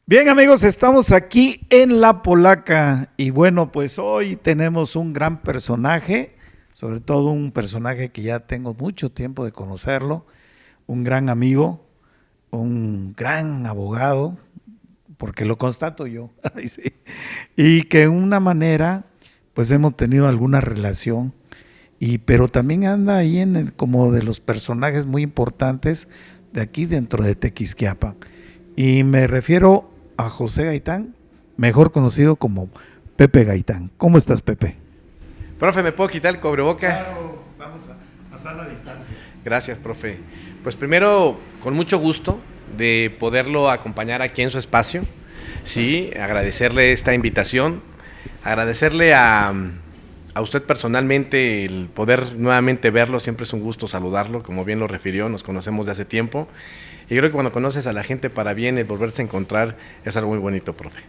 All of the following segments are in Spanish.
Bien amigos, estamos aquí en La Polaca y bueno, pues hoy tenemos un gran personaje, sobre todo un personaje que ya tengo mucho tiempo de conocerlo, un gran amigo, un gran abogado, porque lo constato yo, ay, sí, y que de una manera pues hemos tenido alguna relación, pero también anda ahí como de los personajes muy importantes de aquí dentro de Tequisquiapan. Y me refiero a José Gaitán, mejor conocido como Pepe Gaitán. ¿Cómo estás, Pepe? Profe, ¿me puedo quitar el cobreboca? Claro, estamos a sana distancia. Gracias, profe. Pues primero, con mucho gusto de poderlo acompañar aquí en su espacio. Sí, agradecerle esta invitación, agradecerle a usted personalmente el poder nuevamente verlo, siempre es un gusto saludarlo, como bien lo refirió, nos conocemos de hace tiempo. Y creo que cuando conoces a la gente para bien, el volverse a encontrar es algo muy bonito, profe.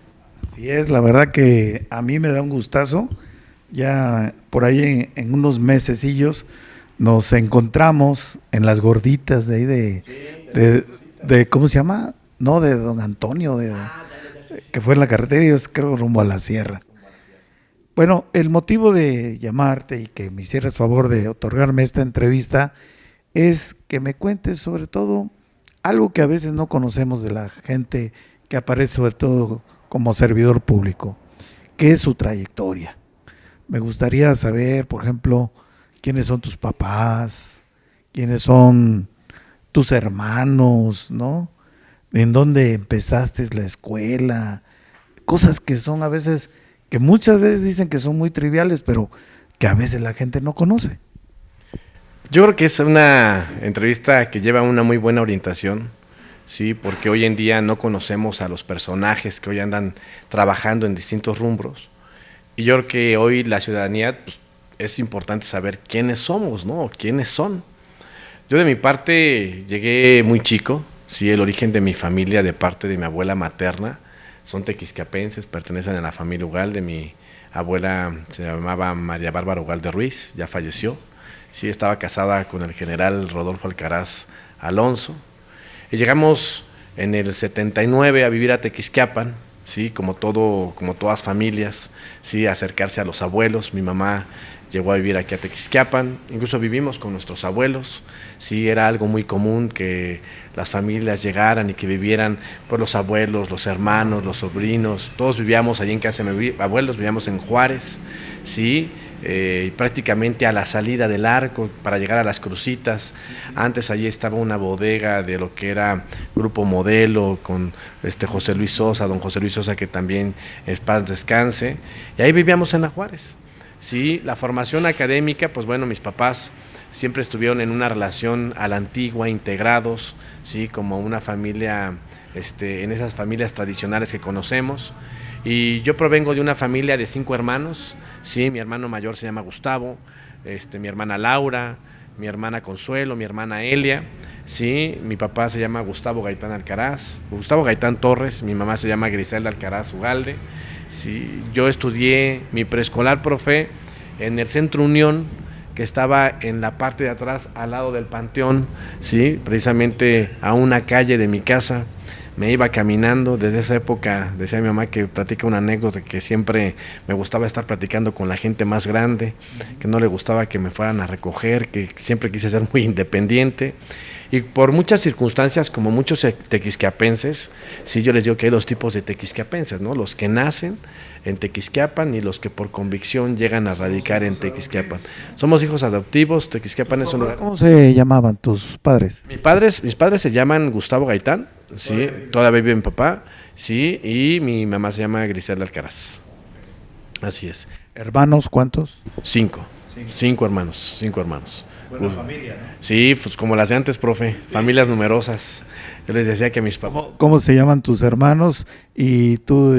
Así es, la verdad que a mí me da un gustazo. Ya por ahí en unos mesecillos nos encontramos en las gorditas de ahí de ¿cómo se llama? No, de Don Antonio, que fue en la carretera y es creo rumbo a la sierra. Bueno, el motivo de llamarte y que me hicieras favor de otorgarme esta entrevista es que me cuentes sobre todo algo que a veces no conocemos de la gente que aparece sobre todo como servidor público, que es su trayectoria. Me gustaría saber, por ejemplo, quiénes son tus papás, quiénes son tus hermanos, ¿no? En dónde empezaste la escuela, cosas que son a veces, que muchas veces dicen que son muy triviales, pero que a veces la gente no conoce. Yo creo que es una entrevista que lleva una muy buena orientación, sí, porque hoy en día no conocemos a los personajes que hoy andan trabajando en distintos rumbros. Y yo creo que hoy la ciudadanía, pues, es importante saber quiénes somos, ¿no? O quiénes son. Yo de mi parte llegué muy chico, sí, el origen de mi familia de parte de mi abuela materna son tequisquiapenses, pertenecen a la familia Ugalde. Mi abuela se llamaba María Bárbara Ugalde Ruiz, ya falleció. Sí, estaba casada con el general Rodolfo Alcaraz Alonso. Y llegamos en el 79 a vivir a Tequisquiapan, sí, como todas familias, sí, acercarse a los abuelos. Mi mamá llegó a vivir aquí a Tequisquiapan, incluso vivimos con nuestros abuelos, sí, era algo muy común que las familias llegaran y que vivieran pues los abuelos, los hermanos, los sobrinos, todos vivíamos allí en casa de mis abuelos, vivíamos en Juárez, sí, prácticamente a la salida del arco para llegar a las Crucitas. Antes allí estaba una bodega de lo que era Grupo Modelo con José Luis Sosa, don José Luis Sosa, que también en paz descanse, y ahí vivíamos en la Juárez. Sí, la formación académica, pues bueno, mis papás siempre estuvieron en una relación a la antigua, integrados, sí, como una familia, en esas familias tradicionales que conocemos. Y yo provengo de una familia de 5 hermanos, sí, mi hermano mayor se llama Gustavo, mi hermana Laura, mi hermana Consuelo, mi hermana Elia, sí, mi papá se llama Gustavo Gaitán Alcaraz, Gustavo Gaitán Torres, mi mamá se llama Griselda Alcaraz Ugalde. Sí, yo estudié mi preescolar, profe, en el Centro Unión, que estaba en la parte de atrás, al lado del Panteón, sí, precisamente a una calle de mi casa. Me iba caminando, desde esa época, decía mi mamá que platica una anécdota, que siempre me gustaba estar platicando con la gente más grande, que no le gustaba que me fueran a recoger, que siempre quise ser muy independiente. Y por muchas circunstancias, como muchos tequisquiapenses, sí, yo les digo que hay 2 tipos de tequisquiapenses, ¿no? Los que nacen en Tequisquiapan y los que por convicción llegan a radicar en Tequisquiapan. Somos hijos adoptivos. Tequisquiapan es un lugar. ¿Cómo se llamaban tus padres? Mis padres se llaman Gustavo Gaitán, sí, todavía vive mi papá, sí, y mi mamá se llama Griselda Alcaraz. Así es. ¿Hermanos cuántos? 5. 5 hermanos, 5 hermanos. Buena familia, ¿no? Sí, pues como las de antes, profe, familias numerosas. Yo les decía que mis papás... ¿Cómo se llaman tus hermanos y tú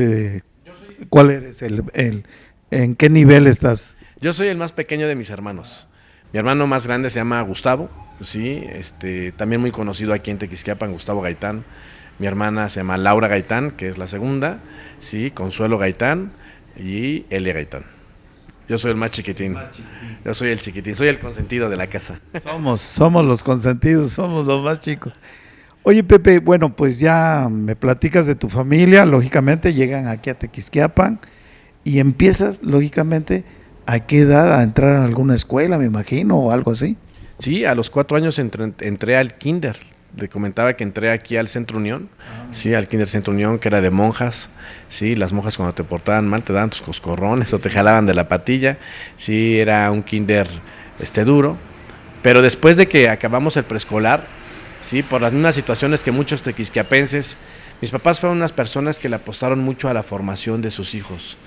cuál eres en qué nivel estás? Yo soy el más pequeño de mis hermanos. Mi hermano más grande se llama Gustavo, sí, también muy conocido aquí en Tequisquiapan, Gustavo Gaitán. Mi hermana se llama Laura Gaitán, que es la segunda, sí, Consuelo Gaitán y Elia Gaitán. Yo soy el más chiquitín. Yo soy el chiquitín, soy el consentido de la casa. Somos los consentidos, somos los más chicos. Oye, Pepe, bueno, pues ya me platicas de tu familia, lógicamente llegan aquí a Tequisquiapan y empiezas, lógicamente, ¿a qué edad? A entrar a alguna escuela, me imagino, o algo así. Sí, a los 4 años entré al kinder. Le comentaba que entré aquí al Centro Unión, sí, al kinder Centro Unión, que era de monjas. Sí, las monjas cuando te portaban mal te daban tus coscorrones o te jalaban de la patilla. Sí, era un kinder duro. Pero después de que acabamos el preescolar, sí, por las mismas situaciones que muchos tequisquiapenses, mis papás fueron unas personas que le apostaron mucho a la formación de sus hijos.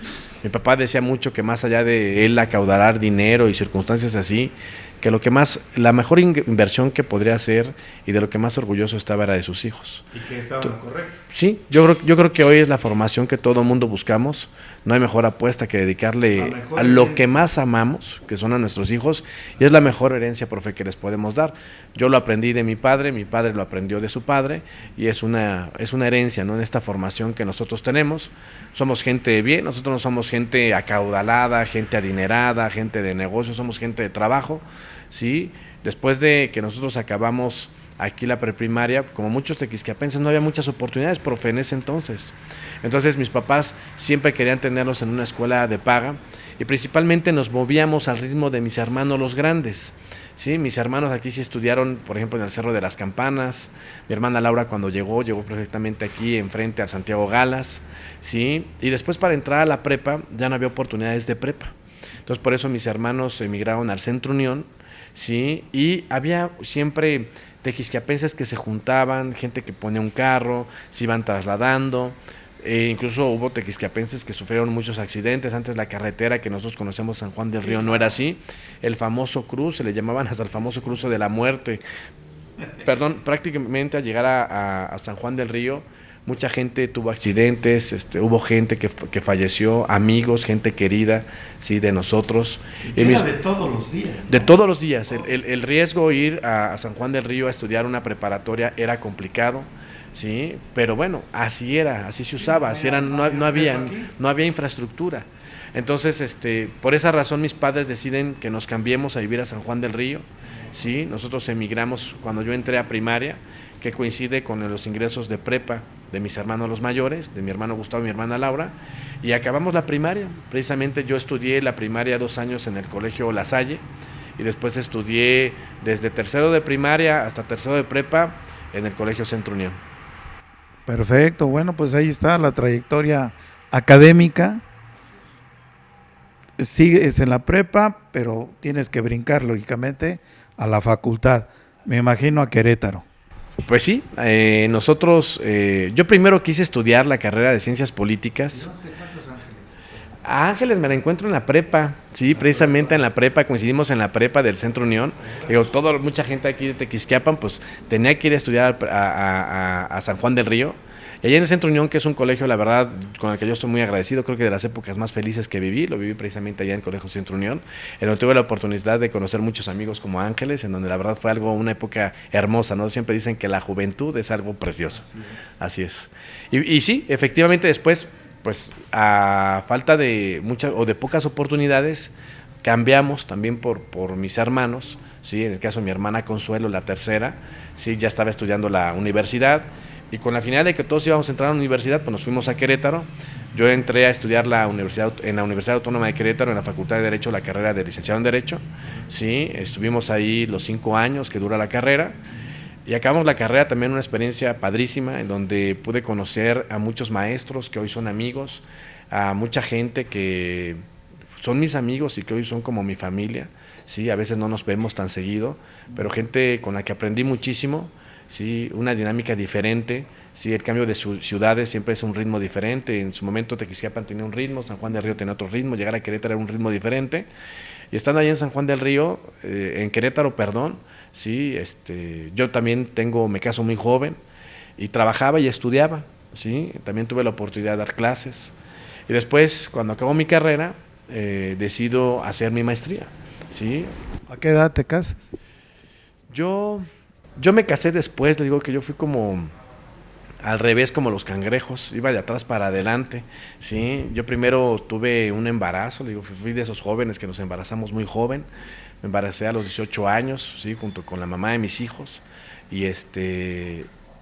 Mi papá decía mucho que más allá de él acaudar dinero y circunstancias así, que lo que más, la mejor inversión que podría hacer y de lo que más orgulloso estaba era de sus hijos. Y que estaba correcto. Sí, yo creo que hoy es la formación que todo mundo buscamos. No hay mejor apuesta que dedicarle a lo que más amamos, que son a nuestros hijos, y es la mejor herencia, profe, que les podemos dar. Yo lo aprendí de mi padre lo aprendió de su padre, y es una herencia, ¿no? En esta formación que nosotros tenemos. Somos gente de bien, nosotros no somos gente acaudalada, gente adinerada, gente de negocio, somos gente de trabajo, ¿sí? Después de que nosotros acabamos aquí la preprimaria, como muchos tequisquiapenses, no había muchas oportunidades, profe, en ese entonces. Entonces mis papás siempre querían tenernos en una escuela de paga y principalmente nos movíamos al ritmo de mis hermanos los grandes. Sí, mis hermanos aquí sí estudiaron, por ejemplo, en el Cerro de las Campanas. Mi hermana Laura cuando llegó perfectamente aquí enfrente al Santiago Galas, sí, y después para entrar a la prepa ya no había oportunidades de prepa. Entonces por eso mis hermanos emigraron al Centro Unión, sí, y había siempre tequisquiapenses que se juntaban, gente que ponía un carro, se iban trasladando, incluso hubo tequisquiapenses que sufrieron muchos accidentes. Antes la carretera que nosotros conocemos San Juan del Río no era así, el famoso cruce, le llamaban hasta el famoso cruce de la muerte. Perdón, prácticamente al llegar a San Juan del Río, mucha gente tuvo accidentes, hubo gente que falleció, amigos, gente querida, sí, de nosotros. Era de todos los días, ¿no? De todos los días. El riesgo ir a San Juan del Río a estudiar una preparatoria era complicado, sí, pero bueno, así era, así se usaba, así era, no había infraestructura. Entonces, por esa razón mis padres deciden que nos cambiemos a vivir a San Juan del Río, sí, nosotros emigramos cuando yo entré a primaria, que coincide con los ingresos de prepa de mis hermanos los mayores, de mi hermano Gustavo y mi hermana Laura, y acabamos la primaria. Precisamente yo estudié la primaria 2 años en el colegio La Salle, y después estudié desde tercero de primaria hasta tercero de prepa en el colegio Centro Unión. Perfecto, bueno, pues ahí está la trayectoria académica. Sigues en la prepa, pero tienes que brincar, lógicamente, a la facultad. Me imagino a Querétaro. Pues sí, yo primero quise estudiar la carrera de Ciencias Políticas. A Ángeles me la encuentro en la prepa, sí, precisamente en la prepa, coincidimos en la prepa del Centro Unión. Digo, mucha gente aquí de Tequisquiapan, pues tenía que ir a estudiar a San Juan del Río. Y allá en el Centro Unión, que es un colegio, la verdad, con el que yo estoy muy agradecido, creo que de las épocas más felices que viví, lo viví precisamente allá en el Colegio Centro Unión, en donde tuve la oportunidad de conocer muchos amigos como Ángeles, en donde la verdad fue una época hermosa, ¿no? Siempre dicen que la juventud es algo precioso. Así es. Y sí, efectivamente después, pues a falta de muchas o de pocas oportunidades, cambiamos también por mis hermanos, ¿sí? En el caso de mi hermana Consuelo, la tercera, ¿sí? Ya estaba estudiando la universidad, y con la finalidad de que todos íbamos a entrar a la universidad, pues nos fuimos a Querétaro. Yo entré a estudiar en la Universidad Autónoma de Querétaro, en la Facultad de Derecho, la carrera de licenciado en Derecho, ¿sí? Estuvimos ahí los 5 años que dura la carrera, y acabamos la carrera también una experiencia padrísima, en donde pude conocer a muchos maestros que hoy son amigos, a mucha gente que son mis amigos y que hoy son como mi familia, ¿sí? A veces no nos vemos tan seguido, pero gente con la que aprendí muchísimo, ¿sí? Una dinámica diferente, ¿sí? El cambio de ciudades siempre es un ritmo diferente. En su momento Tequisquiapan tenía un ritmo, San Juan del Río tenía otro ritmo, llegar a Querétaro era un ritmo diferente, y estando ahí en San Juan del Río, en Querétaro, perdón, ¿sí? Yo también me caso muy joven, y trabajaba y estudiaba, ¿sí? También tuve la oportunidad de dar clases, y después, cuando acabó mi carrera, decido hacer mi maestría, ¿sí? ¿A qué edad te casas? Yo me casé después, le digo que yo fui como al revés, como los cangrejos, iba de atrás para adelante, ¿sí? Yo primero tuve un embarazo, le digo, fui de esos jóvenes que nos embarazamos muy joven, me embaracé a los 18 años, ¿sí? Junto con la mamá de mis hijos, y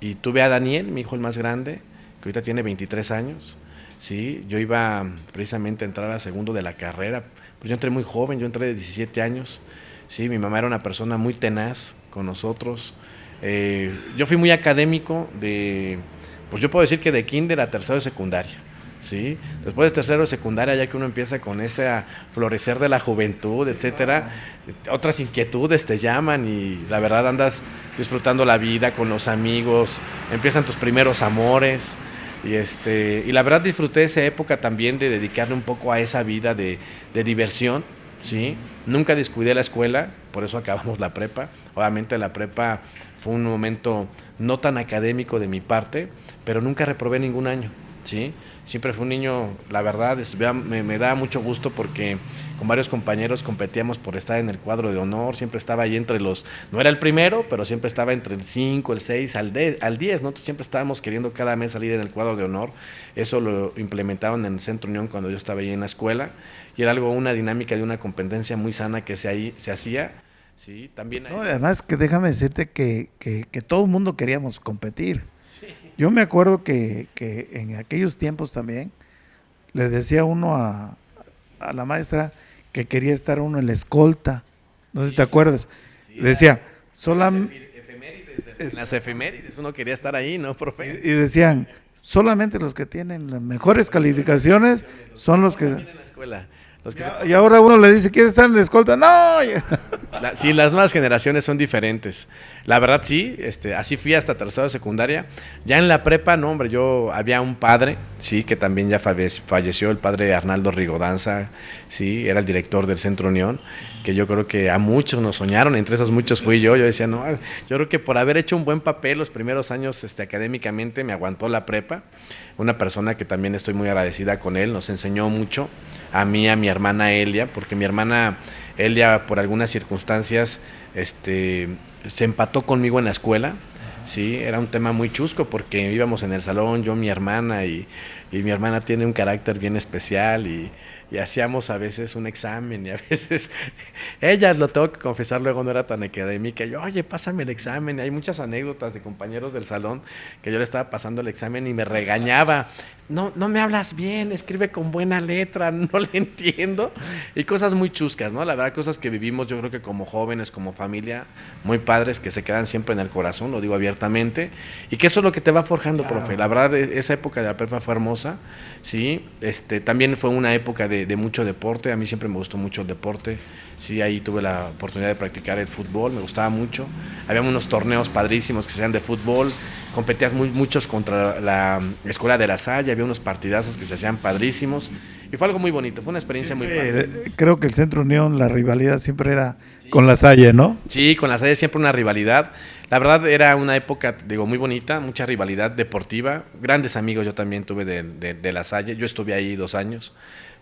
y tuve a Daniel, mi hijo el más grande, que ahorita tiene 23 años, ¿sí? Yo iba precisamente a entrar a segundo de la carrera, pues yo entré muy joven, yo entré de 17 años, ¿sí? Mi mamá era una persona muy tenaz con nosotros. Yo fui muy académico pues yo puedo decir que de kinder a tercero de secundaria, ¿sí? Después de tercero de secundaria, ya que uno empieza con ese florecer de la juventud, etcétera, otras inquietudes te llaman y la verdad andas disfrutando la vida con los amigos, empiezan tus primeros amores y la verdad disfruté esa época también de dedicarme un poco a esa vida de diversión, ¿sí? Nunca descuidé la escuela, por eso acabamos la prepa. Obviamente la prepa fue un momento no tan académico de mi parte, pero nunca reprobé ningún año, ¿sí? Siempre fui un niño, la verdad, me da mucho gusto porque con varios compañeros competíamos por estar en el cuadro de honor, siempre estaba ahí entre no era el primero, pero siempre estaba entre el 5, el 6, al 10, ¿no? Siempre estábamos queriendo cada mes salir en el cuadro de honor, eso lo implementaban en el Centro Unión cuando yo estaba ahí en la escuela, y era una dinámica de una competencia muy sana que se hacía, sí, también hay... No, además que déjame decirte que todo el mundo queríamos competir. Yo me acuerdo que en aquellos tiempos también le decía uno a la maestra que quería estar uno en la escolta, no sé si te acuerdas, decía, las efemérides, uno quería estar ahí, ¿no, profe? Y decían, solamente los que tienen las mejores calificaciones son los que... En la escuela. Y ahora uno le dice, ¿quieres estar en la escolta? ¡No! Sí, las nuevas generaciones son diferentes. La verdad sí, así fui hasta tercero de secundaria. Ya en la prepa, no, hombre, había un padre, sí, que también ya falleció, el padre Arnaldo Rigodanza, sí, era el director del Centro Unión, que yo creo que a muchos nos soñaron, entre esos muchos fui yo decía, no, yo creo que por haber hecho un buen papel los primeros años académicamente me aguantó la prepa, una persona que también estoy muy agradecida con él, nos enseñó mucho, a mí, a mi hermana Elia, porque mi hermana Elia por algunas circunstancias se empató conmigo en la escuela, sí, era un tema muy chusco porque íbamos en el salón, yo, mi hermana y mi hermana tiene un carácter bien especial y hacíamos a veces un examen y a veces ella, lo tengo que confesar, luego no era tan académica, yo, oye, pásame el examen, y hay muchas anécdotas de compañeros del salón que yo le estaba pasando el examen y me regañaba, no me hablas bien, escribe con buena letra, no le entiendo, y cosas muy chuscas, ¿no? La verdad, cosas que vivimos yo creo que como jóvenes, como familia, muy padres, que se quedan siempre en el corazón, lo digo abiertamente, y que eso es lo que te va forjando, profe. La verdad, esa época de la prepa fue hermosa, sí, también fue una época de mucho deporte, a mí siempre me gustó mucho el deporte, sí, ahí tuve la oportunidad de practicar el fútbol, me gustaba mucho, había unos torneos padrísimos que se hacían de fútbol, competías muchos contra la Escuela de La Salle, había unos partidazos que se hacían padrísimos, y fue algo muy bonito, fue una experiencia muy padre. Creo que el Centro Unión, la rivalidad siempre era con La Salle, ¿no? Sí, con La Salle siempre una rivalidad, la verdad era una época, digo, muy bonita, mucha rivalidad deportiva, grandes amigos yo también tuve de La Salle, yo estuve ahí 2 años,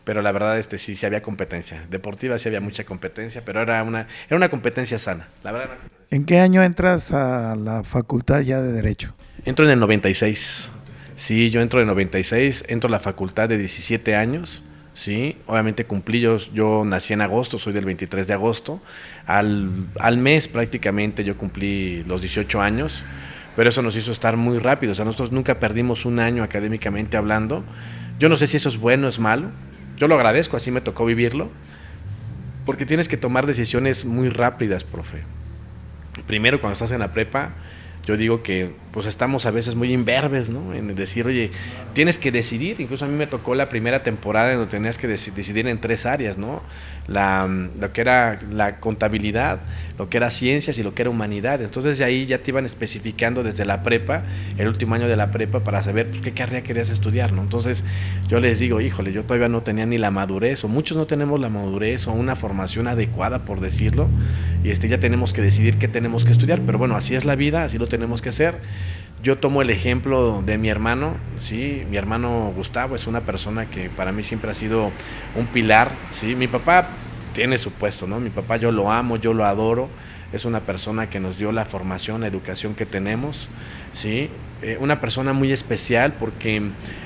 pero la verdad sí había competencia, deportiva sí había mucha competencia, pero era una competencia sana, la verdad. ¿En qué año entras a la facultad ya de Derecho? Entro en el 96, sí, yo entro en el 96, entro a la facultad de 17 años, sí, obviamente cumplí, yo nací en agosto, soy del 23 de agosto, al mes prácticamente yo cumplí los 18 años, pero eso nos hizo estar muy rápido, o sea, nosotros nunca perdimos un año académicamente hablando, yo no sé si eso es bueno o es malo, yo lo agradezco, así me tocó vivirlo, porque tienes que tomar decisiones muy rápidas, profe. Primero, cuando estás en la prepa, yo digo que pues estamos a veces muy imberbes, ¿no? En decir, oye, tienes que decidir, incluso a mí me tocó la primera temporada en donde tenías que decidir en 3 áreas, ¿no? Lo que era la contabilidad, lo que era ciencias y lo que era humanidades. Entonces de ahí ya te iban especificando desde la prepa, el último año de la prepa, para saber pues, qué carrera querías estudiar, ¿no? Entonces yo les digo, híjole, yo todavía no tenía ni la madurez, o muchos no tenemos la madurez o una formación adecuada, por decirlo, y ya tenemos que decidir qué tenemos que estudiar, pero bueno, así es la vida, así lo tenemos que hacer. Yo tomo el ejemplo de mi hermano, sí, mi hermano Gustavo es una persona que para mí siempre ha sido un pilar, sí, mi papá tiene su puesto, ¿no? Mi papá yo lo amo, yo lo adoro, es una persona que nos dio la formación, la educación que tenemos, sí, una persona muy especial porque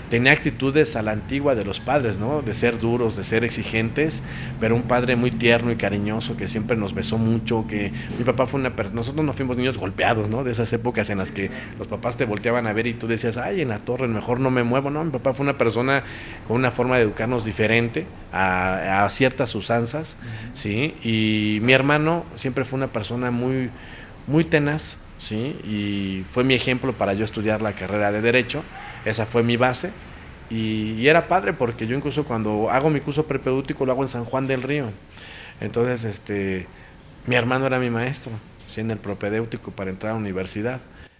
tenía actitudes a la antigua de los padres, ¿no? De ser duros, de ser exigentes, pero un padre muy tierno y cariñoso que siempre nos besó mucho, que mi papá fue una persona, nosotros no fuimos niños golpeados, ¿no? De esas épocas en las que los papás te volteaban a ver y tú decías, ay, en la torre, mejor no me muevo, no, mi papá fue una persona con una forma de educarnos diferente a ciertas usanzas, ¿sí? Y mi hermano siempre fue una persona muy, muy tenaz, ¿sí? Y fue mi ejemplo para yo estudiar la carrera de Derecho. Esa fue mi base y era padre porque yo incluso cuando hago mi curso prepedútico lo hago en San Juan del Río. Entonces, mi hermano era mi maestro, ¿sí? En el propedéutico para entrar a la universidad.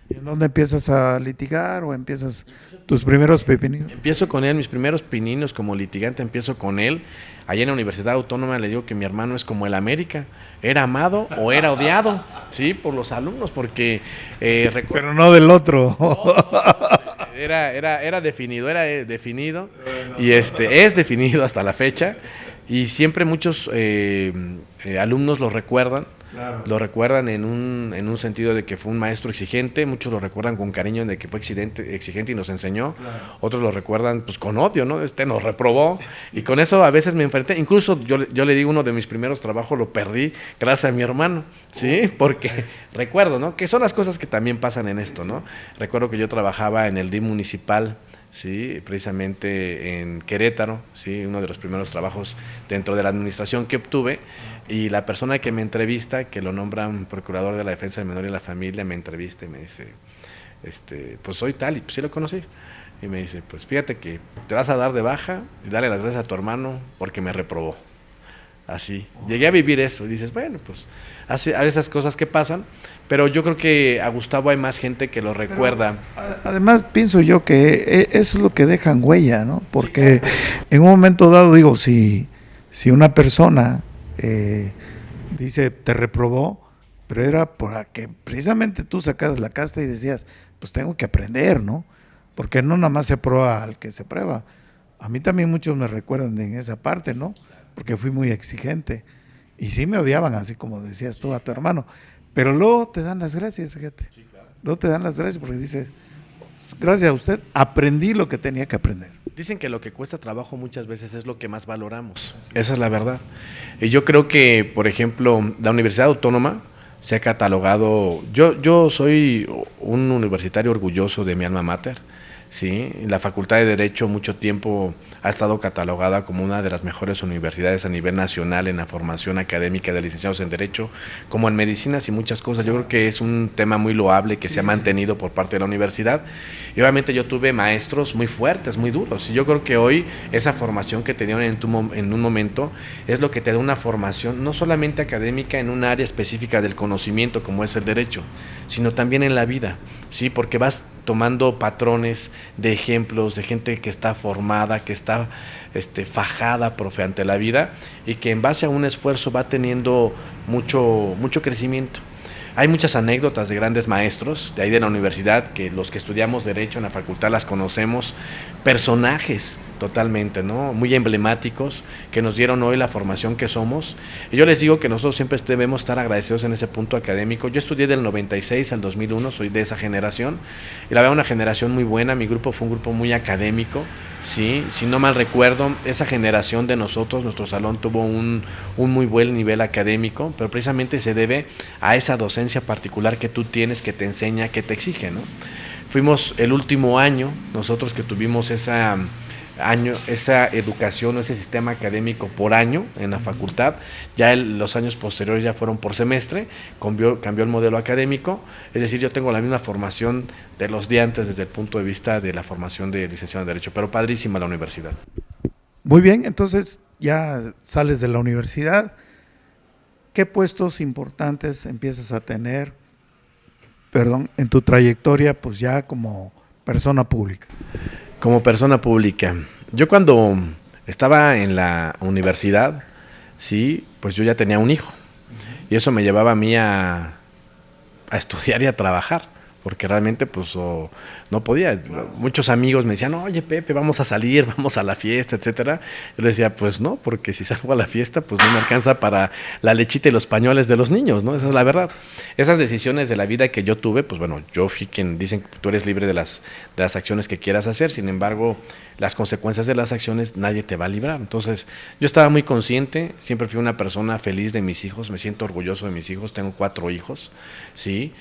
¿Y en dónde empiezas a litigar o empiezas tus primeros pepinillos? Empiezo con él, mis primeros pininos como litigante empiezo con él. Allá en la Universidad Autónoma le digo que mi hermano es como el América, era amado o era odiado, ¿sí? Por los alumnos, porque... Pero no del otro. Era definido y es definido hasta la fecha y siempre muchos alumnos lo recuerdan. Claro. Lo recuerdan en un sentido de que fue un maestro exigente, muchos lo recuerdan con cariño de que fue exigente y nos enseñó, claro. Otros lo recuerdan pues con odio, ¿no? Nos reprobó y con eso a veces me enfrenté, incluso yo le digo uno de mis primeros trabajos lo perdí gracias a mi hermano, ¿sí? Porque recuerdo, ¿no? Que son las cosas que también pasan en esto, ¿no? Recuerdo que yo trabajaba en el DIF municipal, sí, precisamente en Querétaro, sí, uno de los primeros trabajos dentro de la administración que obtuve, y la persona que me entrevista, que lo nombran procurador de la defensa del menor y la familia, me entrevista y me dice, pues soy tal, y pues sí lo conocí, y me dice, pues fíjate que te vas a dar de baja y dale las gracias a tu hermano porque me reprobó. Así, llegué a vivir eso, y dices, bueno, pues a esas cosas que pasan, pero yo creo que a Gustavo hay más gente que lo recuerda. Pero, además, pienso yo que eso es lo que dejan huella, ¿no? Porque en un momento dado, digo, si una persona dice, te reprobó, pero era para que precisamente tú sacaras la casta y decías, pues tengo que aprender, ¿no? Porque no nada más se prueba al que se prueba. A mí también muchos me recuerdan en esa parte, ¿no? Porque fui muy exigente. Y sí me odiaban, así como decías tú a tu hermano. Pero luego te dan las gracias, fíjate. Sí, claro. Luego te dan las gracias porque dices, gracias a usted aprendí lo que tenía que aprender. Dicen que lo que cuesta trabajo muchas veces es lo que más valoramos. Esa es la verdad. Y yo creo que, por ejemplo, la Universidad Autónoma se ha catalogado... Yo soy un universitario orgulloso de mi alma mater, ¿sí? La Facultad de Derecho mucho tiempo ha estado catalogada como una de las mejores universidades a nivel nacional en la formación académica de licenciados en Derecho, como en medicinas y muchas cosas. Yo creo que es un tema muy loable que se ha mantenido por parte de la universidad. Y obviamente yo tuve maestros muy fuertes, muy duros. Y yo creo que hoy esa formación que te dieron en un momento es lo que te da una formación no solamente académica en un área específica del conocimiento como es el derecho, sino también en la vida, ¿sí? Porque vas tomando patrones de ejemplos de gente que está formada, que está fajada, profe, ante la vida y que en base a un esfuerzo va teniendo mucho crecimiento. Hay muchas anécdotas de grandes maestros de ahí de la universidad, que los que estudiamos Derecho en la facultad las conocemos, personajes totalmente, ¿no? Muy emblemáticos que nos dieron hoy la formación que somos. Y yo les digo que nosotros siempre debemos estar agradecidos en ese punto académico. Yo estudié del 96 al 2001, soy de esa generación, y la verdad una generación muy buena. Mi grupo fue un grupo muy académico, sí, si no mal recuerdo, esa generación de nosotros, nuestro salón tuvo un muy buen nivel académico, pero precisamente se debe a esa docencia particular que tú tienes, que te enseña, que te exige, ¿no? Fuimos el último año, nosotros que tuvimos esa educación o ese sistema académico por año en la facultad, ya los años posteriores ya fueron por semestre, cambió el modelo académico, es decir, yo tengo la misma formación de los de antes desde el punto de vista de la formación de licenciado en Derecho, pero padrísima la universidad. Muy bien, entonces ya sales de la universidad, ¿qué puestos importantes empiezas a tener, en tu trayectoria, pues ya como persona pública? Como persona pública, yo cuando estaba en la universidad, sí, pues yo ya tenía un hijo, y eso me llevaba a mí a estudiar y a trabajar, porque realmente pues no podía. Muchos amigos me decían, oye Pepe, vamos a salir, vamos a la fiesta, etcétera. Yo les decía, pues no, porque si salgo a la fiesta, pues no me alcanza para la lechita y los pañales de los niños, ¿no? Esa es la verdad. Esas decisiones de la vida que yo tuve, pues bueno, yo fui quien dicen que tú eres libre de las acciones que quieras hacer, sin embargo, las consecuencias de las acciones nadie te va a librar. Entonces, yo estaba muy consciente, siempre fui una persona feliz de mis hijos, me siento orgulloso de mis hijos, tengo 4 hijos, ¿sí?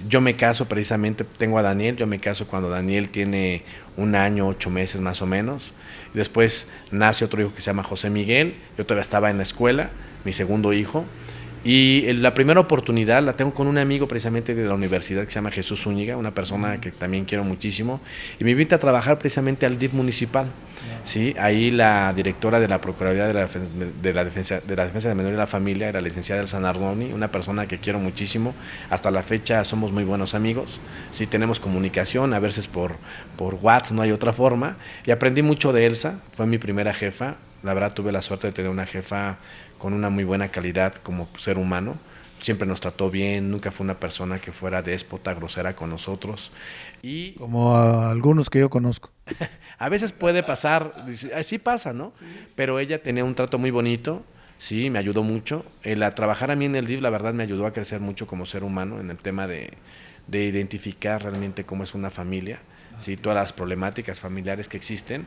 Yo me caso precisamente, tengo a Daniel, yo me caso cuando Daniel tiene 1 año, 8 meses más o menos, y después nace otro hijo que se llama José Miguel, yo todavía estaba en la escuela, mi segundo hijo, y la primera oportunidad la tengo con un amigo precisamente de la universidad que se llama Jesús Zúñiga, una persona que también quiero muchísimo, y me invita a trabajar precisamente al DIF municipal. Sí, ahí la directora de la Procuraduría de la Defensa de Menor y la Familia era la licenciada Elsa Nardoni, una persona que quiero muchísimo, hasta la fecha somos muy buenos amigos, sí, tenemos comunicación, a veces por WhatsApp, no hay otra forma, y aprendí mucho de Elsa, fue mi primera jefa, la verdad tuve la suerte de tener una jefa con una muy buena calidad como ser humano, siempre nos trató bien, nunca fue una persona que fuera déspota, grosera con nosotros. Y como a algunos que yo conozco. a veces puede pasar, sí pasa, ¿no? Sí. Pero ella tenía un trato muy bonito, sí, me ayudó mucho. El trabajar a mí en el DIF, la verdad, me ayudó a crecer mucho como ser humano en el tema de identificar realmente cómo es una familia, sí, todas las problemáticas familiares que existen.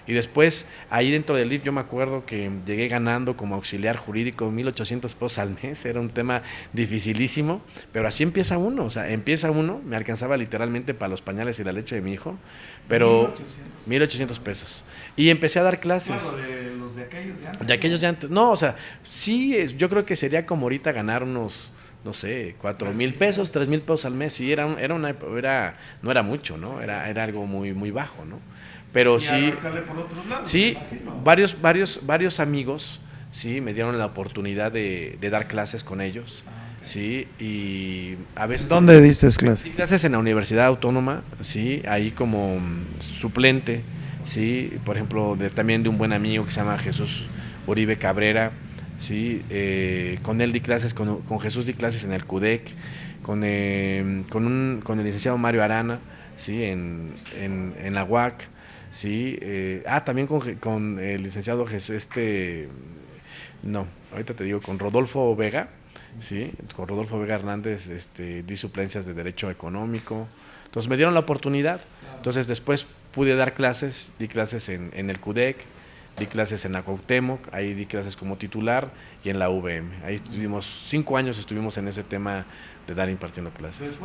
Y después, ahí dentro del DIF, yo me acuerdo que llegué ganando como auxiliar jurídico 1,800 pesos al mes, era un tema dificilísimo, pero así empieza uno, o sea, me alcanzaba literalmente para los pañales y la leche de mi hijo, pero 1,800 pesos. Y empecé a dar clases. Claro, de los de aquellos de antes. De aquellos de antes, no, o sea, sí, yo creo que sería como ahorita ganar unos, no sé, 4,000 pesos, 3,000 pesos al mes, y no era mucho, ¿no? Era algo muy, muy bajo, ¿no? Pero y sí, por otros lados, sí, varios amigos, sí, me dieron la oportunidad de dar clases con ellos, sí, y a veces. ¿Dónde diste clases? Clases en la Universidad Autónoma, sí, ahí como suplente, sí, por ejemplo, también de un buen amigo que se llama Jesús Uribe Cabrera, sí, con él di clases, con Jesús di clases en el CUDEC, con el licenciado Mario Arana, sí, en la UAC. Sí, también con el licenciado Jesús, ahorita te digo, con Rodolfo Vega, sí, con Rodolfo Vega Hernández, di suplencias de Derecho Económico, entonces me dieron la oportunidad, entonces después pude dar clases, di clases en el CUDEC, di clases en la Cuauhtémoc, ahí di clases como titular y en la UVM, ahí estuvimos 5 años estuvimos en ese tema de dar impartiendo clases.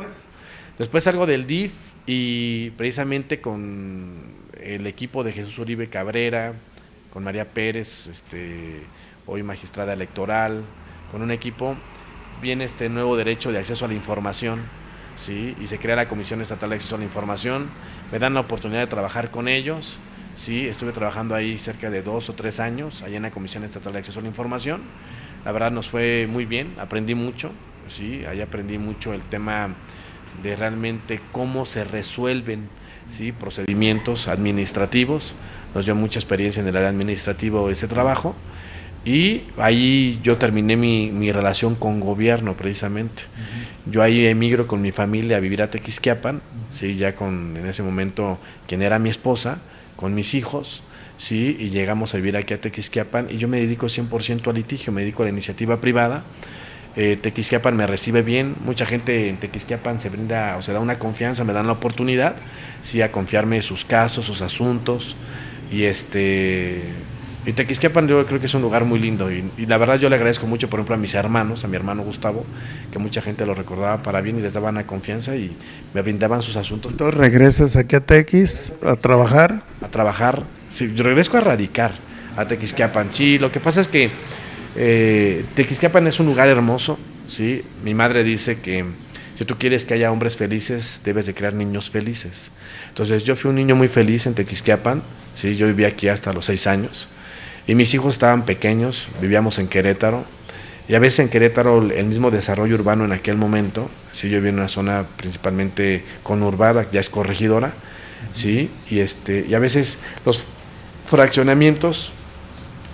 Después salgo del DIF y precisamente con el equipo de Jesús Uribe Cabrera, con María Pérez, hoy magistrada electoral, con un equipo, viene este nuevo derecho de acceso a la información, ¿sí? Y se crea la Comisión Estatal de Acceso a la Información, me dan la oportunidad de trabajar con ellos, ¿sí? Estuve trabajando ahí cerca de 2 o 3 años, allá en la Comisión Estatal de Acceso a la Información, la verdad nos fue muy bien, aprendí mucho, ¿sí? Ahí aprendí mucho el tema de realmente cómo se resuelven, ¿sí?, procedimientos administrativos, nos dio mucha experiencia en el área administrativa ese trabajo, y ahí yo terminé mi relación con gobierno precisamente. Yo ahí emigro con mi familia a vivir a Tequisquiapan, ¿sí?, ya con en ese momento quien era mi esposa, con mis hijos, ¿sí?, y llegamos a vivir aquí a Tequisquiapan, y yo me dedico 100% al litigio, me dedico a la iniciativa privada. Tequisquiapan me recibe bien, mucha gente en Tequisquiapan se brinda, o se da una confianza, me dan la oportunidad, sí, a confiarme sus casos, sus asuntos, y Tequisquiapan yo creo que es un lugar muy lindo, y la verdad yo le agradezco mucho, por ejemplo, a mis hermanos, a mi hermano Gustavo, que mucha gente lo recordaba para bien y les daban la confianza y me brindaban sus asuntos. Entonces regresas aquí a Tequis a trabajar. A trabajar, sí, yo regreso a radicar a Tequisquiapan, sí, lo que pasa es que Tequisquiapan es un lugar hermoso, ¿sí? Mi madre dice que si tú quieres que haya hombres felices, debes de crear niños felices. Entonces yo fui un niño muy feliz en Tequisquiapan, ¿sí? Yo viví aquí hasta los 6 años y mis hijos estaban pequeños, vivíamos en Querétaro, y a veces en Querétaro el mismo desarrollo urbano en aquel momento, ¿sí? Yo viví en una zona principalmente conurbada, ya es corregidora, ¿sí? Y a veces los fraccionamientos,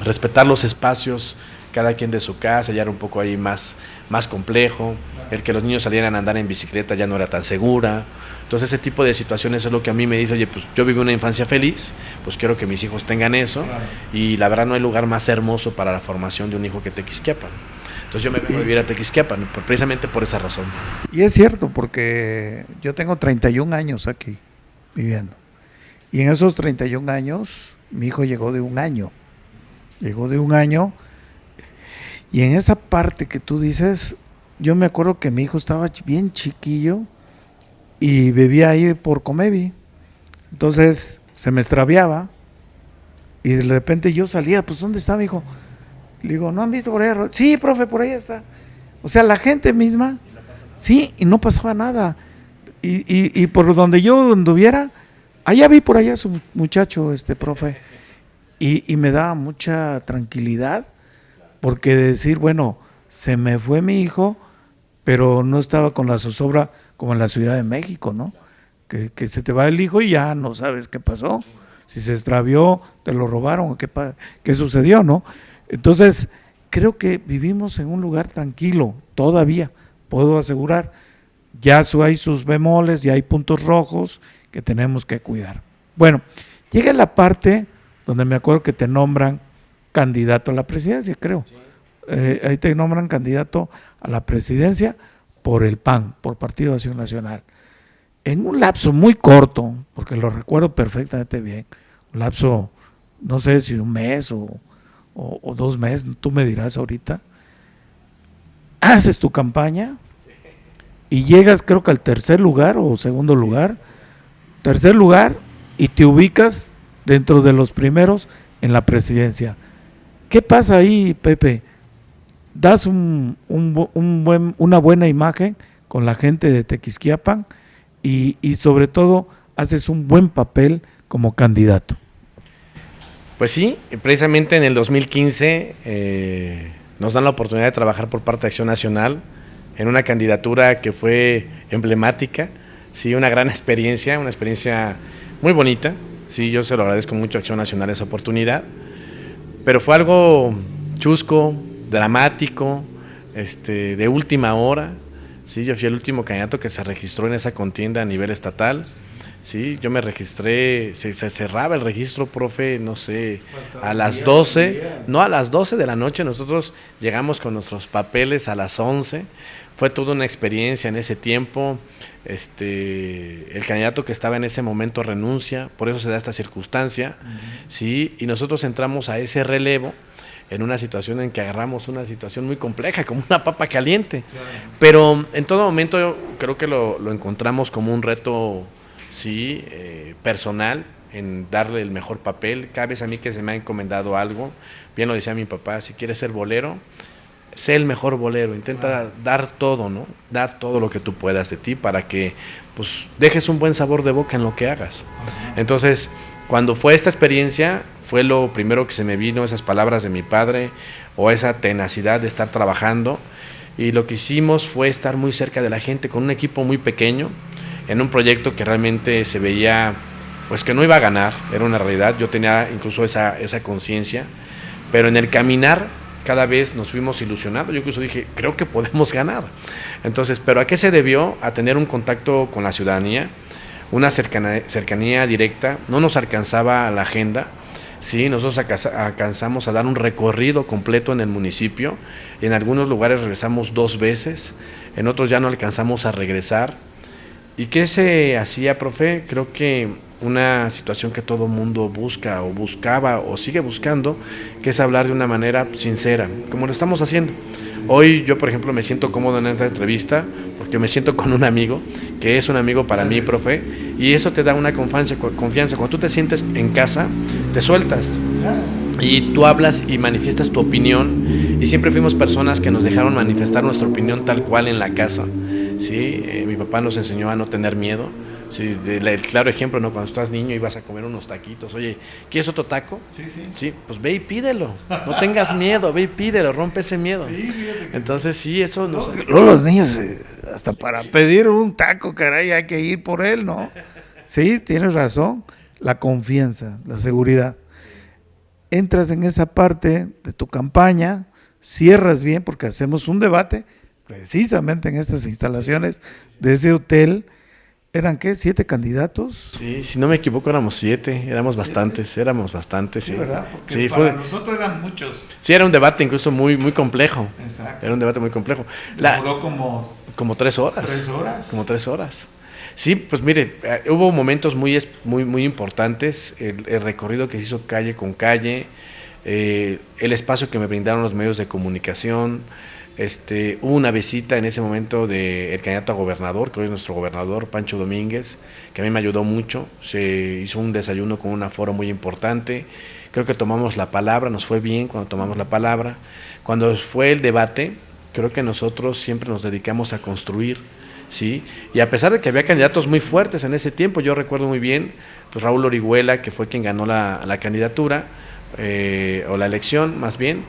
respetar los espacios, cada quien de su casa, ya era un poco ahí más más complejo, el que los niños salieran a andar en bicicleta ya no era tan segura. Entonces ese tipo de situaciones es lo que a mí me dice, oye, pues yo viví una infancia feliz, pues quiero que mis hijos tengan eso, y la verdad no hay lugar más hermoso para la formación de un hijo que Tequisquiapan. Entonces yo me vengo a vivir a Tequisquiapan, precisamente por esa razón. Y es cierto, porque yo tengo 31 años aquí viviendo. Y en esos 31 años, mi hijo llegó de un año. Y en esa parte que tú dices, yo me acuerdo que mi hijo estaba bien chiquillo y vivía ahí por Comevi. Entonces se me extraviaba y de repente yo salía, pues ¿dónde está mi hijo? Le digo, ¿no han visto por ahí? Sí, profe, por ahí está. O sea, la gente misma, sí, y no pasaba nada. Y por donde yo anduviera, allá vi por allá su muchacho, profe. Y me daba mucha tranquilidad, porque decir, bueno, se me fue mi hijo, pero no estaba con la zozobra como en la Ciudad de México, ¿no? Que se te va el hijo y ya no sabes qué pasó. Si se extravió, te lo robaron, o qué sucedió, ¿no? Entonces, creo que vivimos en un lugar tranquilo, todavía, puedo asegurar. Ya hay sus bemoles, ya hay puntos rojos que tenemos que cuidar. Bueno, llega la parte donde me acuerdo que te nombran candidato a la presidencia, creo. Sí. Ahí te nombran candidato a la presidencia por el PAN, por Partido de Acción Nacional. En un lapso muy corto, porque lo recuerdo perfectamente bien, un lapso, no sé si un mes o 2 meses, tú me dirás ahorita, haces tu campaña y llegas creo que al tercer lugar o segundo lugar, y te ubicas dentro de los primeros en la presidencia. ¿Qué pasa ahí, Pepe? Das una buena imagen con la gente de Tequisquiapan y sobre todo haces un buen papel como candidato. Pues sí, precisamente en el 2015 nos dan la oportunidad de trabajar por parte de Acción Nacional en una candidatura que fue emblemática, sí, una gran experiencia, una experiencia muy bonita. Sí, yo se lo agradezco mucho a Acción Nacional esa oportunidad, pero fue algo chusco, dramático, de última hora. Sí, yo fui el último candidato que se registró en esa contienda a nivel estatal. Sí, yo me registré, se cerraba el registro, profe, no sé, a las 12, no a las 12 de la noche, nosotros llegamos con nuestros papeles a las 11, fue toda una experiencia en ese tiempo. El candidato que estaba en ese momento renuncia, por eso se da esta circunstancia, sí, y nosotros entramos a ese relevo en una situación en que agarramos una situación muy compleja, como una papa caliente, pero en todo momento yo creo que lo encontramos como un reto, sí, personal, en darle el mejor papel. Cada vez a mí que se me ha encomendado algo, bien lo decía mi papá, si quieres ser bolero, sé el mejor bolero, intenta dar todo, ¿no? Dar todo lo que tú puedas de ti para que pues dejes un buen sabor de boca en lo que hagas. Entonces, cuando fue esta experiencia, fue lo primero que se me vino, esas palabras de mi padre, o esa tenacidad de estar trabajando, y lo que hicimos fue estar muy cerca de la gente, con un equipo muy pequeño, en un proyecto que realmente se veía pues que no iba a ganar, era una realidad, yo tenía incluso esa conciencia, pero en el caminar cada vez nos fuimos ilusionando, yo incluso dije, creo que podemos ganar. Entonces, ¿pero a qué se debió? A tener un contacto con la ciudadanía, una cercanía directa, no nos alcanzaba la agenda, sí, nosotros alcanzamos a dar un recorrido completo en el municipio, en algunos lugares regresamos 2 veces, en otros ya no alcanzamos a regresar. ¿Y qué se hacía, profe? Creo que una situación que todo mundo busca o buscaba o sigue buscando, que es hablar de una manera sincera, como lo estamos haciendo. Hoy yo, por ejemplo, me siento cómodo en esta entrevista porque me siento con un amigo, que es un amigo para mí, profe, y eso te da una confianza. Cuando tú te sientes en casa, te sueltas y tú hablas y manifiestas tu opinión, y siempre fuimos personas que nos dejaron manifestar nuestra opinión tal cual en la casa. Sí, mi papá nos enseñó a no tener miedo. Sí, el claro ejemplo, ¿no? Cuando estás niño y vas a comer unos taquitos, oye, ¿quieres otro taco? Sí, sí. Sí, pues ve y pídelo, no tengas miedo, ve y pídelo, rompe ese miedo. Sí, entonces sí, eso nos... Luego los niños, hasta para pedir un taco, caray, hay que ir por él, ¿no? Sí, tienes razón, la confianza, la seguridad. Entras en esa parte de tu campaña, cierras bien porque hacemos un debate, precisamente en estas instalaciones de ese hotel. ¿Eran qué? ¿7 candidatos? Sí, si no me equivoco éramos 7, éramos bastantes, sí. Sí, ¿Verdad? Porque sí, para nosotros eran muchos. Sí, era un debate incluso muy, muy complejo. Exacto. Era un debate muy complejo. Duró como 3 horas. 3 horas. Como 3 horas. Sí, pues mire, hubo momentos muy importantes, el recorrido que se hizo calle con calle, el espacio que me brindaron los medios de comunicación. Hubo una visita en ese momento del candidato a gobernador, que hoy es nuestro gobernador, Pancho Domínguez, que a mí me ayudó mucho. Se hizo un desayuno con un aforo muy importante. Creo que tomamos la palabra, nos fue bien cuando tomamos la palabra. Cuando fue el debate, creo que nosotros siempre nos dedicamos a construir, ¿sí? Y a pesar de que había candidatos muy fuertes en ese tiempo, yo recuerdo muy bien, pues Raúl Orihuela, que fue quien ganó la candidatura, o la elección más bien.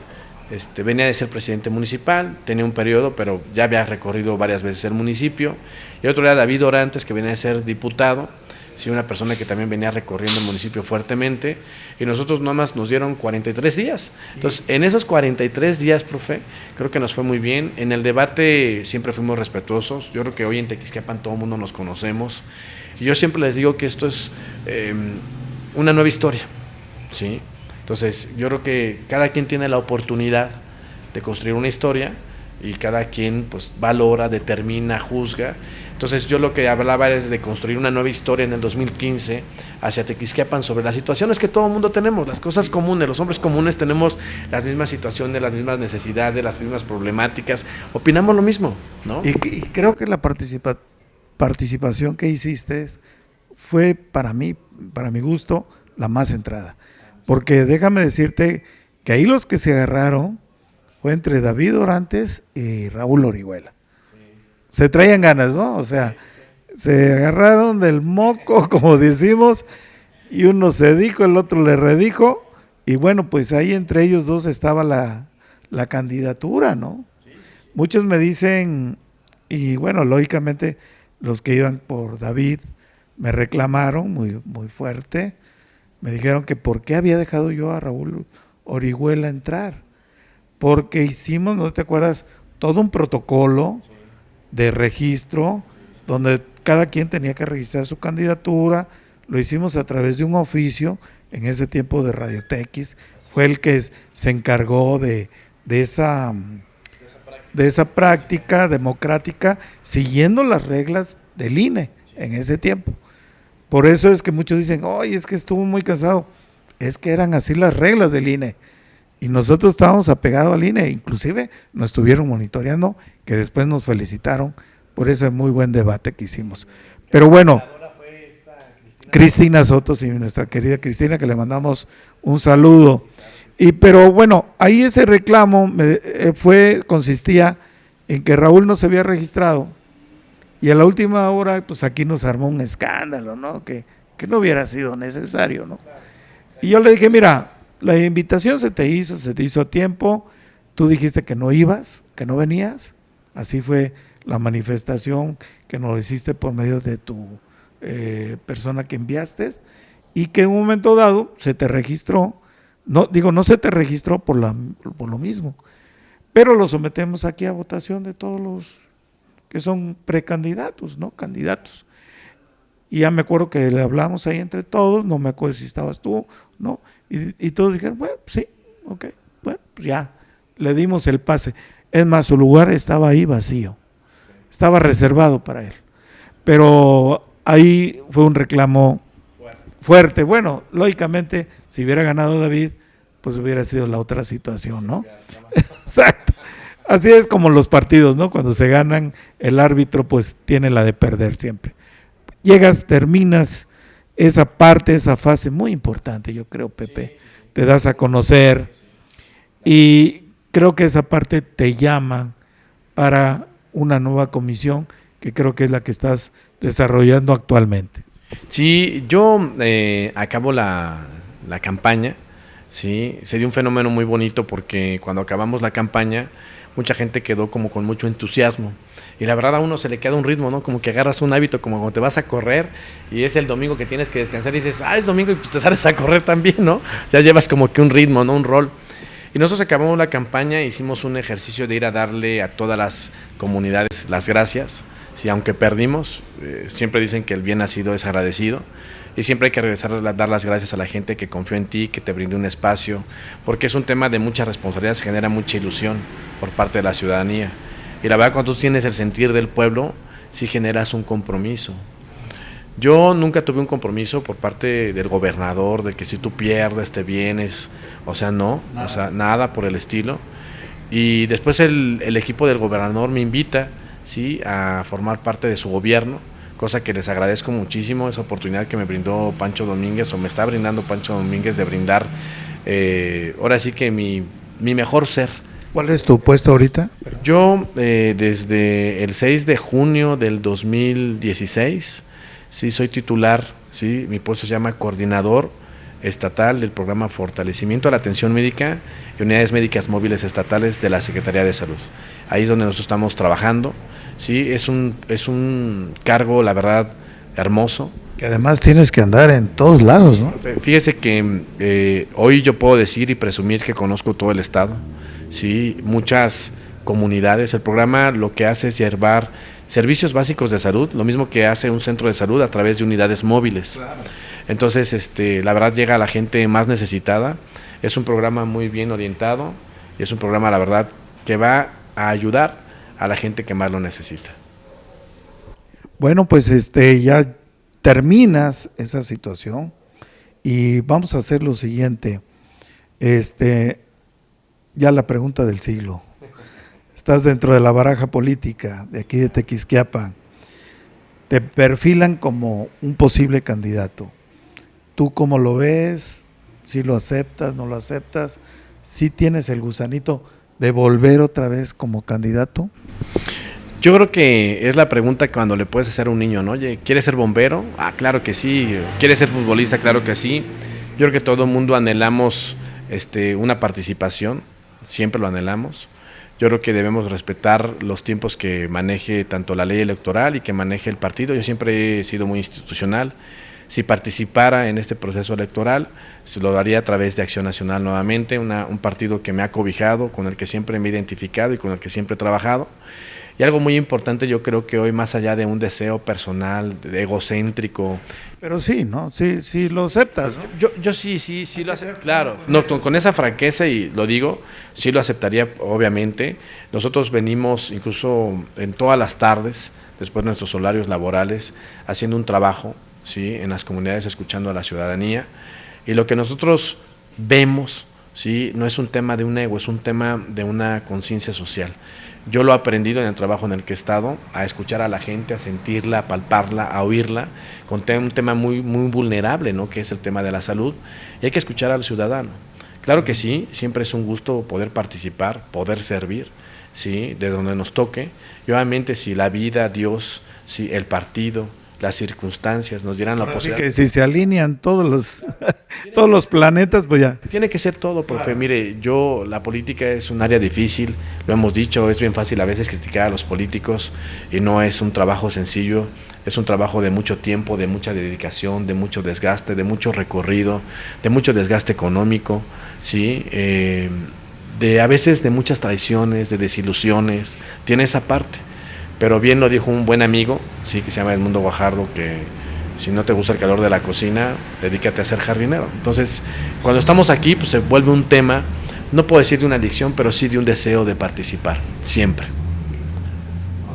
Venía de ser presidente municipal, tenía un periodo, pero ya había recorrido varias veces el municipio. Y otro era David Orantes, que venía de ser diputado, sí, una persona que también venía recorriendo el municipio fuertemente. Y nosotros nada más nos dieron 43 días. Entonces, en esos 43 días, profe, creo que nos fue muy bien. En el debate siempre fuimos respetuosos. Yo creo que hoy en Tequisquiapan todo el mundo nos conocemos. Y yo siempre les digo que esto es una nueva historia, ¿sí? Entonces, yo creo que cada quien tiene la oportunidad de construir una historia y cada quien pues valora, determina, juzga. Entonces, yo lo que hablaba es de construir una nueva historia en el 2015 hacia Tequisquiapan sobre las situaciones que todo el mundo tenemos, las cosas comunes, los hombres comunes tenemos las mismas situaciones, las mismas necesidades, las mismas problemáticas, opinamos lo mismo, ¿no? Y creo que la participación que hiciste fue para mí, para mi gusto, la más centrada. Porque déjame decirte que ahí los que se agarraron fue entre David Orantes y Raúl Orihuela. Sí. Se traían ganas, ¿no? O sea, se agarraron del moco, como decimos, y uno se dijo, el otro le redijo, y bueno, pues ahí entre ellos dos estaba la candidatura, ¿no? Sí. Muchos me dicen, y bueno, lógicamente los que iban por David me reclamaron muy, muy fuerte. Me dijeron que por qué había dejado yo a Raúl Orihuela entrar. Porque hicimos, ¿no te acuerdas? Todo un protocolo de registro donde cada quien tenía que registrar su candidatura. Lo hicimos a través de un oficio. En ese tiempo de Radio Tequis fue el que se encargó de esa práctica democrática, siguiendo las reglas del INE en ese tiempo. Por eso es que muchos dicen, oye, es que estuvo muy cansado. Es que eran así las reglas del INE. Y nosotros estábamos apegados al INE, inclusive nos estuvieron monitoreando, que después nos felicitaron por ese muy buen debate que hicimos. Pero bueno, Cristina Soto, sí, nuestra querida Cristina, que le mandamos un saludo. Pero bueno, ahí ese reclamo consistía en que Raúl no se había registrado. Y a la última hora, pues aquí nos armó un escándalo, ¿no? Que no hubiera sido necesario, ¿no? Y yo le dije, mira, la invitación se te hizo a tiempo, tú dijiste que no ibas, que no venías, así fue la manifestación que nos hiciste por medio de tu persona que enviaste, y que en un momento dado se te registró, no se te registró por lo mismo, pero lo sometemos aquí a votación de todos los que son precandidatos, ¿no? Candidatos. Y ya me acuerdo que le hablamos ahí entre todos, no me acuerdo si estabas tú, ¿no? Y todos dijeron, bueno, sí, ok, bueno, pues ya, le dimos el pase. Es más, su lugar estaba ahí vacío, estaba reservado para él. Pero ahí fue un reclamo fuerte. Bueno, lógicamente, si hubiera ganado David, pues hubiera sido la otra situación, ¿no? Exacto. Así es como los partidos, ¿no? Cuando se ganan, el árbitro pues tiene la de perder siempre. Llegas, terminas esa parte, esa fase muy importante, yo creo, Pepe. Te das a conocer y creo que esa parte te llama para una nueva comisión que creo que es la que estás desarrollando actualmente. Sí, yo acabo la campaña, sí, se dio un fenómeno muy bonito porque cuando acabamos la campaña, mucha gente quedó como con mucho entusiasmo. Y la verdad a uno se le queda un ritmo, ¿no? Como que agarras un hábito, como cuando te vas a correr y es el domingo que tienes que descansar y dices, es domingo y pues te sales a correr también, ¿no? Ya llevas como que un ritmo, ¿no? Un rol. Y nosotros acabamos la campaña, hicimos un ejercicio de ir a darle a todas las comunidades las gracias, ¿sí? Aunque perdimos, siempre dicen que el bien nacido es agradecido, y siempre hay que regresar a dar las gracias a la gente que confió en ti, que te brindó un espacio, porque es un tema de mucha responsabilidad, se genera mucha ilusión por parte de la ciudadanía. Y la verdad, cuando tú tienes el sentir del pueblo, sí generas un compromiso. Yo nunca tuve un compromiso por parte del gobernador de que si tú pierdes te vienes, o sea, no, nada. O sea, nada por el estilo. Y después el equipo del gobernador me invita, ¿sí?, a formar parte de su gobierno, cosa que les agradezco muchísimo, esa oportunidad que me brindó Pancho Domínguez, o me está brindando Pancho Domínguez, de brindar, ahora sí que mi mejor ser. ¿Cuál es tu puesto ahorita? Yo, desde el 6 de junio del 2016, sí, soy titular, sí, mi puesto se llama coordinador estatal del programa Fortalecimiento a la Atención Médica y Unidades Médicas Móviles Estatales de la Secretaría de Salud. Ahí es donde nosotros estamos trabajando, sí, es un cargo, la verdad, hermoso. Que además tienes que andar en todos lados, ¿no? Fíjese que hoy yo puedo decir y presumir que conozco todo el estado, sí, muchas comunidades. El programa lo que hace es llevar servicios básicos de salud, lo mismo que hace un centro de salud a través de unidades móviles. Claro. Entonces, la verdad, llega a la gente más necesitada. Es un programa muy bien orientado y es un programa, la verdad, que va a ayudar a la gente que más lo necesita. Bueno, pues ya terminas esa situación y vamos a hacer lo siguiente. Ya la pregunta del siglo. Estás dentro de la baraja política de aquí de Tequisquiapan, te perfilan como un posible candidato. ¿Tú cómo lo ves? ¿Si lo aceptas, no lo aceptas? ¿Si tienes el gusanito de volver otra vez como candidato? Yo creo que es la pregunta que cuando le puedes hacer a un niño, ¿no? Oye, ¿quieres ser bombero? Ah, claro que sí. ¿Quieres ser futbolista? Claro que sí. Yo creo que todo el mundo anhelamos una participación, siempre lo anhelamos. Yo creo que debemos respetar los tiempos que maneje tanto la ley electoral y que maneje el partido. Yo siempre he sido muy institucional. Si participara en este proceso electoral, se lo daría a través de Acción Nacional nuevamente, un partido que me ha cobijado, con el que siempre me he identificado y con el que siempre he trabajado. Y algo muy importante, yo creo que hoy, más allá de un deseo personal, egocéntrico. Pero sí, ¿no? Sí lo aceptas, ¿no? Yo sí lo acepto, claro. No, con esa franqueza, y lo digo, sí lo aceptaría, obviamente. Nosotros venimos incluso en todas las tardes, después de nuestros horarios laborales, haciendo un trabajo, ¿sí?, en las comunidades, escuchando a la ciudadanía. Y lo que nosotros vemos, ¿sí?, no es un tema de un ego, es un tema de una conciencia social. Yo lo he aprendido en el trabajo en el que he estado, a escuchar a la gente, a sentirla, a palparla, a oírla, con un tema muy, muy vulnerable, ¿no?, que es el tema de la salud, y hay que escuchar al ciudadano. Claro que sí, siempre es un gusto poder participar, poder servir, ¿sí?, de donde nos toque, y obviamente si la vida, Dios, si el partido, las circunstancias nos dieran la posibilidad. Así que si se alinean todos los planetas, pues ya. Tiene que ser todo, profe. Claro. Mire, la política es un área difícil, lo hemos dicho, es bien fácil a veces criticar a los políticos y no es un trabajo sencillo, es un trabajo de mucho tiempo, de mucha dedicación, de mucho desgaste, de mucho recorrido, de mucho desgaste económico, ¿sí? De a veces de muchas traiciones, de desilusiones, tiene esa parte. Pero bien lo dijo un buen amigo, sí, que se llama Edmundo Guajardo, que si no te gusta el calor de la cocina, dedícate a ser jardinero. Entonces, cuando estamos aquí, pues se vuelve un tema, no puedo decir de una adicción, pero sí de un deseo de participar, siempre.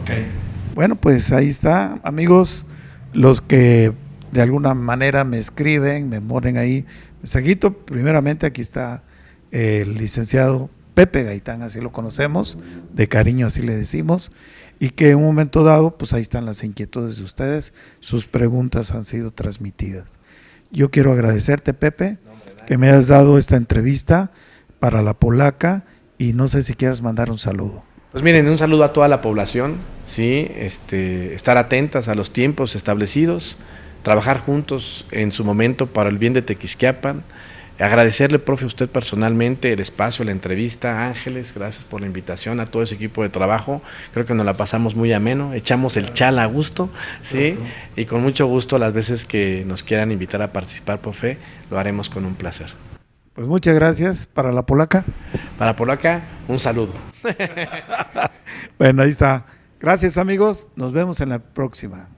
Okay. Bueno, pues ahí está, amigos, los que de alguna manera me escriben, me ponen ahí mensajito. Primeramente aquí está el licenciado Pepe Gaitán, así lo conocemos, de cariño así le decimos, y que en un momento dado, pues ahí están las inquietudes de ustedes, sus preguntas han sido transmitidas. Yo quiero agradecerte, Pepe, que me hayas dado esta entrevista para La Polaca, y no sé si quieras mandar un saludo. Pues miren, un saludo a toda la población, sí, estar atentas a los tiempos establecidos, trabajar juntos en su momento para el bien de Tequisquiapan. Agradecerle, profe, a usted personalmente el espacio, la entrevista. Ángeles, gracias por la invitación, a todo ese equipo de trabajo. Creo que nos la pasamos muy ameno, echamos el chal a gusto, ¿sí? Y con mucho gusto las veces que nos quieran invitar a participar, profe, lo haremos con un placer. Pues muchas gracias para la polaca. Para Polaca, un saludo. Bueno, ahí está. Gracias amigos, nos vemos en la próxima.